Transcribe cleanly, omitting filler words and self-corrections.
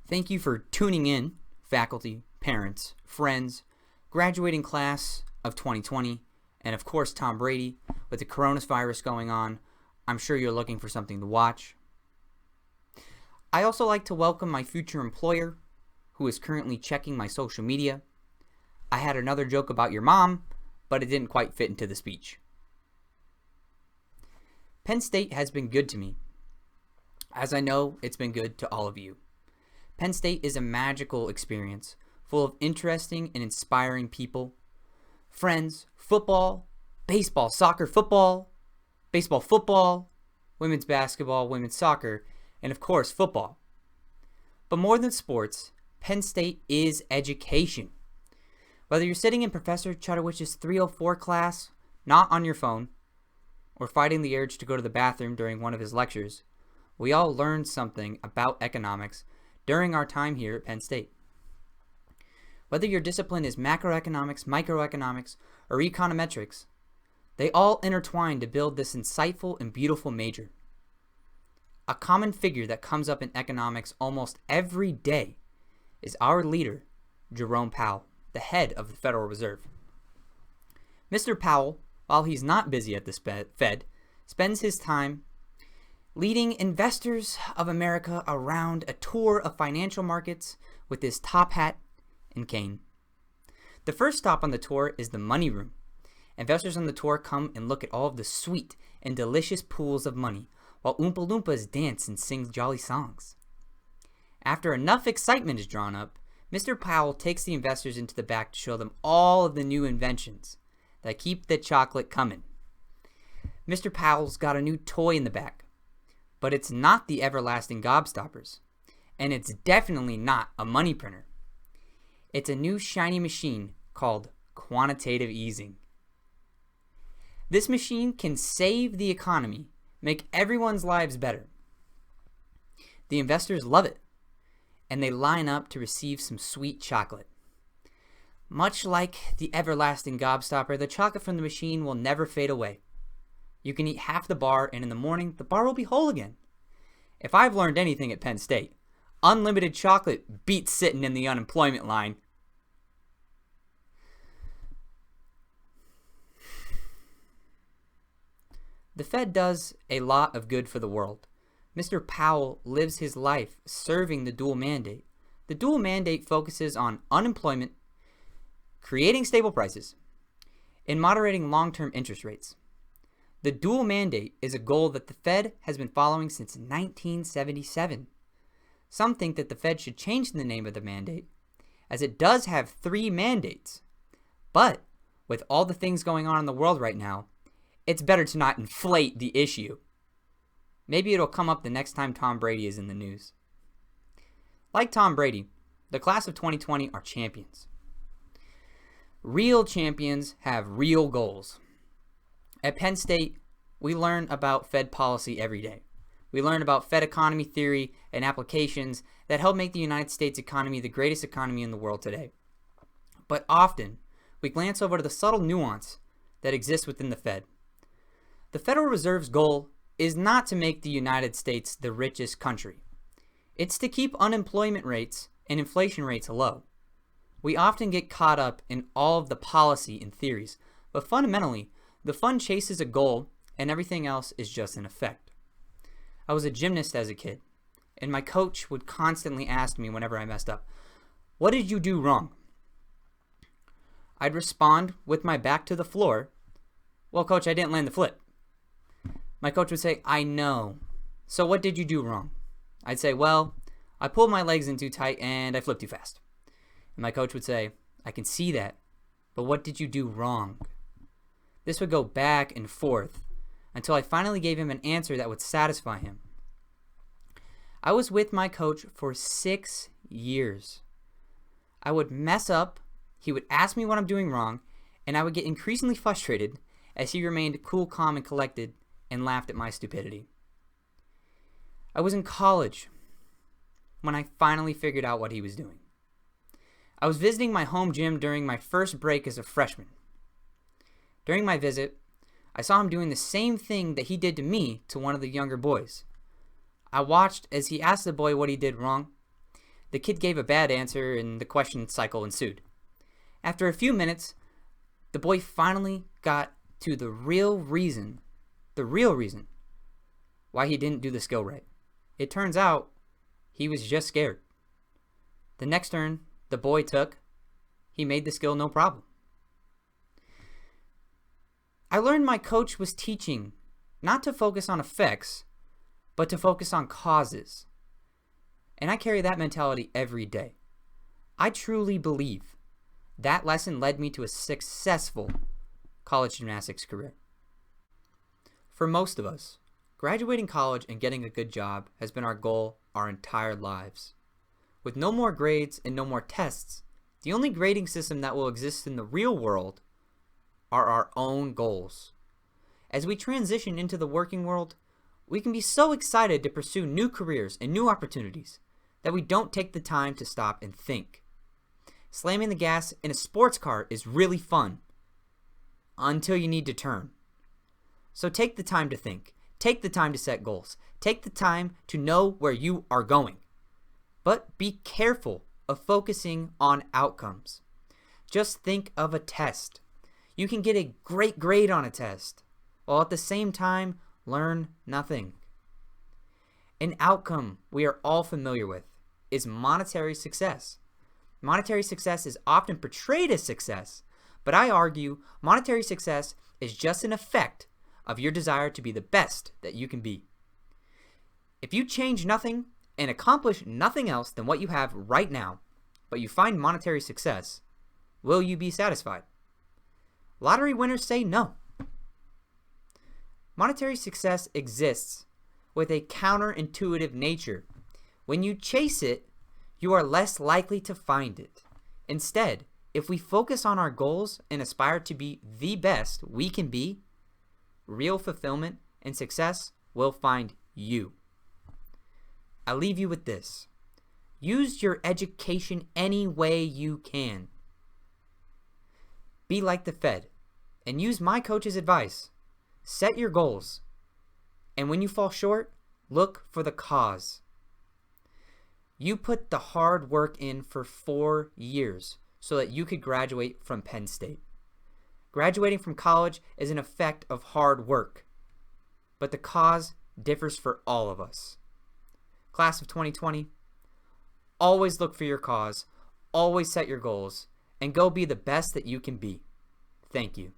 Thank you for tuning in, faculty, parents, friends, graduating class of 2020, and of course Tom Brady. With the coronavirus going on, I'm sure you're looking for something to watch. I also like to welcome my future employer, who is currently checking my social media. I had another joke about your mom, but it didn't quite fit into the speech. Penn State has been good to me, as I know it's been good to all of you. Penn State is a magical experience, full of interesting and inspiring people, friends, football, baseball, soccer, football, baseball, football, women's basketball, women's soccer, and of course, football. But more than sports, Penn State is education. Whether you're sitting in Professor Chudowicz's 304 class, not on your phone, or fighting the urge to go to the bathroom during one of his lectures, we all learned something about economics during our time here at Penn State. Whether your discipline is macroeconomics, microeconomics, or econometrics, they all intertwine to build this insightful and beautiful major. A common figure that comes up in economics almost every day is our leader, Jerome Powell, the head of the Federal Reserve. Mr. Powell, while he's not busy at the Fed, spends his time leading investors of America around a tour of financial markets with his top hat and cane. The first stop on the tour is the money room. Investors on the tour come and look at all of the sweet and delicious pools of money while Oompa Loompas dance and sing jolly songs. After enough excitement is drawn up, Mr. Powell takes the investors into the back to show them all of the new inventions that keep the chocolate coming. Mr. Powell's got a new toy in the back, but it's not the everlasting gobstoppers, and it's definitely not a money printer. It's a new shiny machine called quantitative easing. This machine can save the economy, make everyone's lives better. The investors love it, and they line up to receive some sweet chocolate. Much like the everlasting gobstopper, the chocolate from the machine will never fade away. You can eat half the bar, and in the morning, the bar will be whole again. If I've learned anything at Penn State, unlimited chocolate beats sitting in the unemployment line. The Fed does a lot of good for the world. Mr. Powell lives his life serving the dual mandate. The dual mandate focuses on unemployment, creating stable prices, and moderating long-term interest rates. The dual mandate is a goal that the Fed has been following since 1977. Some think that the Fed should change the name of the mandate, as it does have 3 mandates. But with all the things going on in the world right now, it's better to not inflate the issue. Maybe it'll come up the next time Tom Brady is in the news. Like Tom Brady, the class of 2020 are champions. Real champions have real goals. At Penn State, we learn about Fed policy every day. We learn about Fed economy theory and applications that help make the United States economy the greatest economy in the world today. But often, we glance over to the subtle nuance that exists within the Fed. The Federal Reserve's goal is not to make the United States the richest country. It's to keep unemployment rates and inflation rates low. We often get caught up in all of the policy and theories, but fundamentally, the fund chases a goal and everything else is just an effect. I was a gymnast as a kid, and my coach would constantly ask me whenever I messed up, "What did you do wrong?" I'd respond with my back to the floor, "Well, coach, I didn't land the flip." My coach would say, "I know. So what did you do wrong?" I'd say, "Well, I pulled my legs in too tight and I flipped too fast." And my coach would say, "I can see that, but what did you do wrong?" This would go back and forth until I finally gave him an answer that would satisfy him. I was with my coach for 6 years. I would mess up, he would ask me what I'm doing wrong, and I would get increasingly frustrated as he remained cool, calm, and collected and laughed at my stupidity. I was in college when I finally figured out what he was doing. I was visiting my home gym during my first break as a freshman. During my visit, I saw him doing the same thing that he did to me to one of the younger boys. I watched as he asked the boy what he did wrong. The kid gave a bad answer and the question cycle ensued. After a few minutes, the boy finally got to the real reason why he didn't do the skill right. It turns out he was just scared. The next turn the boy took, he made the skill no problem. I learned my coach was teaching not to focus on effects, but to focus on causes. And I carry that mentality every day. I truly believe that lesson led me to a successful college gymnastics career. For most of us, graduating college and getting a good job has been our goal our entire lives. With no more grades and no more tests, the only grading system that will exist in the real world are our own goals. As we transition into the working world, we can be so excited to pursue new careers and new opportunities that we don't take the time to stop and think. Slamming the gas in a sports car is really fun until you need to turn. So take the time to think. Take the time to set goals. Take the time to know where you are going. But be careful of focusing on outcomes. Just think of a test. You can get a great grade on a test, while at the same time learn nothing. An outcome we are all familiar with is monetary success. Monetary success is often portrayed as success, but I argue monetary success is just an effect of your desire to be the best that you can be. If you change nothing and accomplish nothing else than what you have right now, but you find monetary success, will you be satisfied? Lottery winners say no. Monetary success exists with a counterintuitive nature. When you chase it, you are less likely to find it. Instead, if we focus on our goals and aspire to be the best we can be, real fulfillment and success will find you. I leave you with this. Use your education any way you can. Be like the Fed and use my coach's advice. Set your goals. And when you fall short, look for the cause. You put the hard work in for 4 years so that you could graduate from Penn State. Graduating from college is an effect of hard work, but the cause differs for all of us. Class of 2020, always look for your cause, always set your goals, and go be the best that you can be. Thank you.